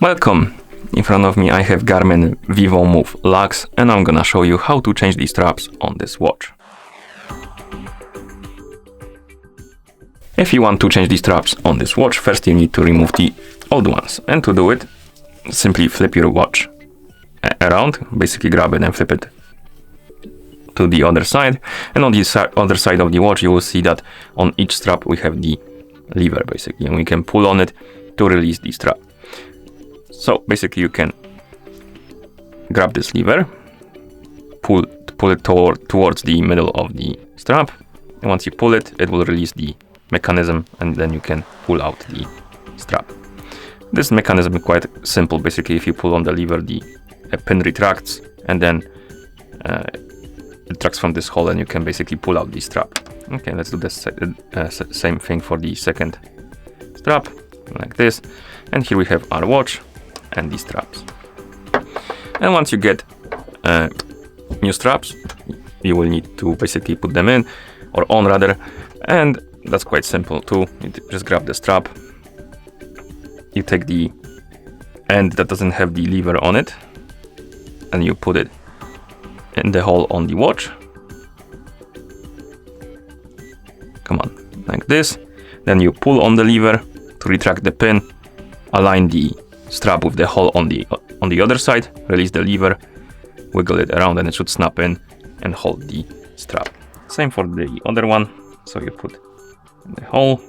Welcome! In front of me I have GARMIN Vivomove Luxe and I'm gonna show you how to change the straps on this watch. If you want to change the straps on this watch, first you need to remove the old ones, and to do it, simply flip your watch around, basically grab it and flip it to the other side, and on the other side of the watch you will see that on each strap we have the lever basically, and we can pull on it to release the strap. So basically you can grab this lever, pull it towards the middle of the strap, and once you pull it, it will release the mechanism and then you can pull out the strap. This mechanism is quite simple. Basically, if you pull on the lever, the pin retracts and then it retracts from this hole and you can basically pull out the strap. Okay, let's do the same thing for the second strap, like this. And here we have our watch and these straps. And once you get new straps, you will need to basically put them in, or on rather, and that's quite simple too. You just grab the strap, you take the end that doesn't have the lever on it, and you put it in the hole on the watch. Come on, like this. Then you pull on the lever to retract the pin, align the strap with the hole on the other side, release the lever, wiggle it around, and it should snap in and hold the strap. Same for the other one. So you put in the hole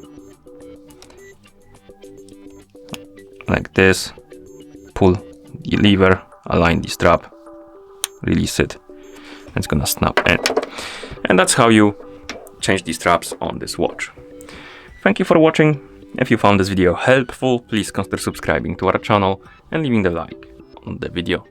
like this, pull the lever, align the strap, release it, and it's gonna snap in. And that's how you change the straps on this watch. Thank you for watching. If you found this video helpful, please consider subscribing to our channel and leaving the like on the video.